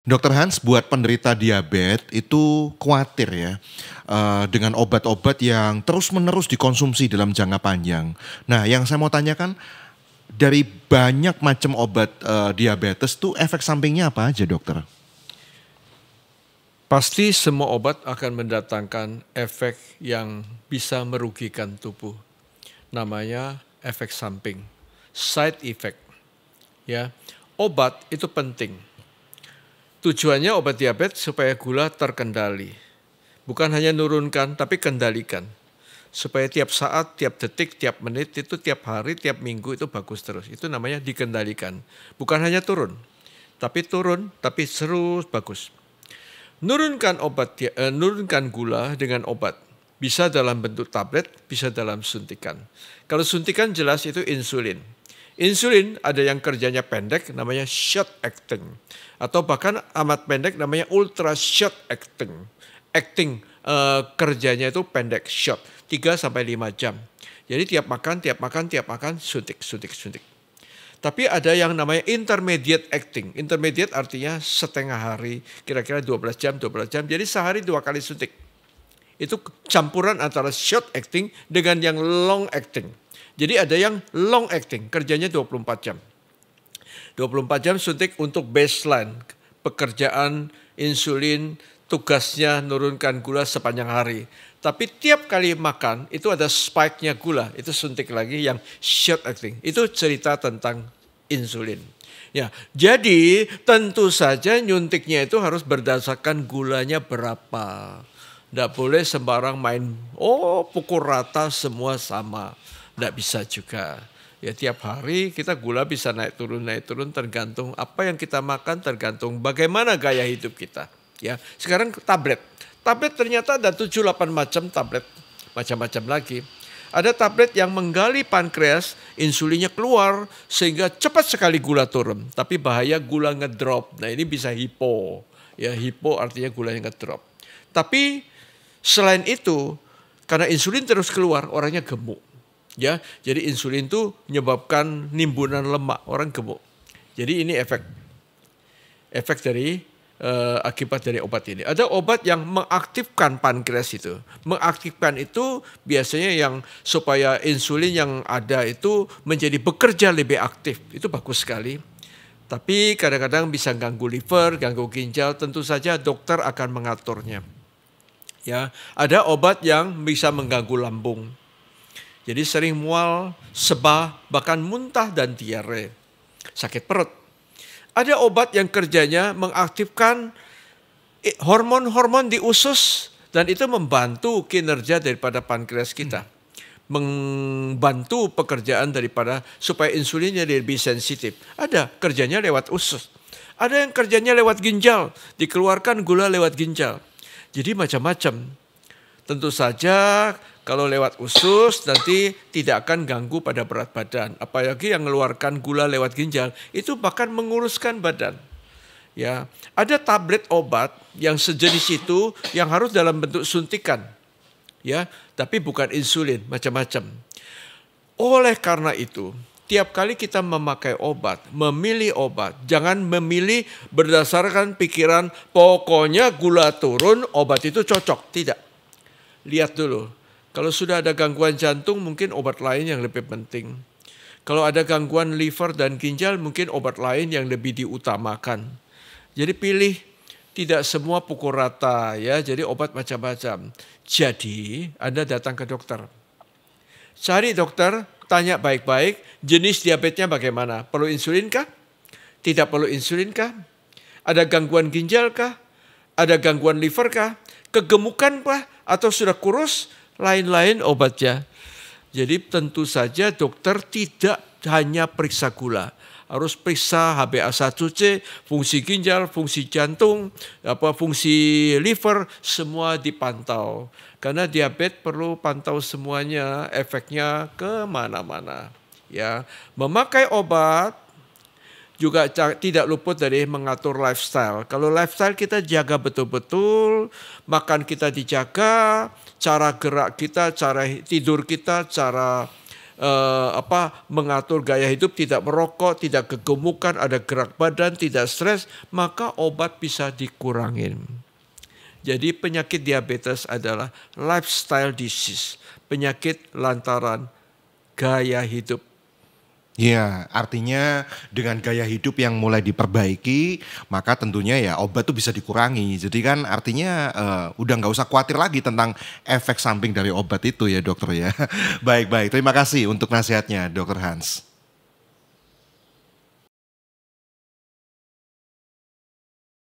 Dokter Hans, buat penderita diabetes itu khawatir ya, dengan obat-obat yang terus-menerus dikonsumsi dalam jangka panjang. Nah, yang saya mau tanyakan, dari banyak macam obat, diabetes tuh efek sampingnya apa aja, dokter? Pasti semua obat akan mendatangkan efek yang bisa merugikan tubuh. Namanya efek samping, side effect. Ya, obat itu penting. Tujuannya obat diabetes supaya gula terkendali. Bukan hanya nurunkan, tapi kendalikan. Supaya tiap saat, tiap detik, tiap menit, itu tiap hari, tiap minggu itu bagus terus. Itu namanya dikendalikan. Bukan hanya turun, tapi terus bagus. Nurunkan gula dengan obat. Bisa dalam bentuk tablet, bisa dalam suntikan. Kalau suntikan jelas itu insulin. Insulin ada yang kerjanya pendek namanya short acting. Atau bahkan amat pendek namanya ultra short acting. Kerjanya itu pendek, short, 3 sampai 5 jam. Jadi tiap makan, suntik. Tapi ada yang namanya intermediate acting. Intermediate artinya setengah hari, kira-kira 12 jam. Jadi sehari 2 kali suntik. Itu campuran antara short acting dengan yang long acting. Jadi ada yang long acting, kerjanya 24 jam. 24 jam suntik untuk baseline. Pekerjaan insulin, tugasnya nurunkan gula sepanjang hari. Tapi tiap kali makan itu ada spike-nya gula, itu suntik lagi yang short acting. Itu cerita tentang insulin. Ya, jadi tentu saja nyuntiknya itu harus berdasarkan gulanya berapa. Tidak boleh sembarang main, pukul rata semua sama. Tidak bisa juga. Ya tiap hari kita gula bisa naik turun tergantung apa yang kita makan, tergantung bagaimana gaya hidup kita. Ya, sekarang tablet. Tablet ternyata ada 7-8 macam tablet, macam-macam lagi. Ada tablet yang menggali pankreas, insulinnya keluar sehingga cepat sekali gula turun. Tapi bahaya gula ngedrop. Nah ini bisa hipo. Ya hipo artinya gulanya ngedrop. Tapi selain itu, karena insulin terus keluar, orangnya gemuk. Ya, jadi insulin itu menyebabkan nimbunan lemak, orang gemuk. Jadi ini efek dari akibat dari obat ini. Ada obat yang mengaktifkan pankreas itu. Mengaktifkan itu biasanya yang supaya insulin yang ada itu menjadi bekerja lebih aktif. Itu bagus sekali. Tapi kadang-kadang bisa ganggu liver, ganggu ginjal, tentu saja dokter akan mengaturnya. Ya, ada obat yang bisa mengganggu lambung. Jadi sering mual, sebah, bahkan muntah dan diare. Sakit perut. Ada obat yang kerjanya mengaktifkan hormon-hormon di usus dan itu membantu kinerja daripada pankreas kita. Membantu pekerjaan daripada supaya insulinnya lebih sensitif. Ada kerjanya lewat usus. Ada yang kerjanya lewat ginjal, dikeluarkan gula lewat ginjal. Jadi macam-macam. Tentu saja kalau lewat usus nanti tidak akan ganggu pada berat badan. Apalagi yang mengeluarkan gula lewat ginjal itu bahkan menguruskan badan. Ya, ada tablet obat yang sejenis itu yang harus dalam bentuk suntikan. Ya, tapi bukan insulin, macam-macam. Oleh karena itu, tiap kali kita memakai obat, memilih obat, jangan memilih berdasarkan pikiran pokoknya gula turun, obat itu cocok. Tidak. Lihat dulu, kalau sudah ada gangguan jantung mungkin obat lain yang lebih penting. Kalau ada gangguan liver dan ginjal mungkin obat lain yang lebih diutamakan. Jadi pilih, tidak semua pukul rata ya, jadi obat macam-macam. Jadi Anda datang ke dokter. Cari dokter, tanya baik-baik, jenis diabetesnya bagaimana? Perlu insulin kah? Tidak perlu insulin kah? Ada gangguan ginjal kah? Ada gangguan liver kah? Kegemukan kah? Atau sudah kurus? Lain-lain obatnya. Jadi tentu saja dokter tidak hanya periksa gula. Harus periksa HbA1c, fungsi ginjal, fungsi jantung, fungsi liver, semua dipantau. Karena diabetes perlu pantau semuanya, efeknya kemana-mana. Ya, memakai obat juga tidak luput dari mengatur lifestyle. Kalau lifestyle kita jaga betul-betul, makan kita dijaga, cara gerak kita, cara tidur kita, cara mengatur gaya hidup, tidak merokok, tidak kegemukan, ada gerak badan, tidak stres, maka obat bisa dikurangin. Jadi penyakit diabetes adalah lifestyle disease, penyakit lantaran gaya hidup. Ya, artinya dengan gaya hidup yang mulai diperbaiki, maka tentunya ya obat tuh bisa dikurangi. Jadi kan artinya udah nggak usah khawatir lagi tentang efek samping dari obat itu ya dokter ya. Baik-baik, terima kasih untuk nasihatnya dokter Hans.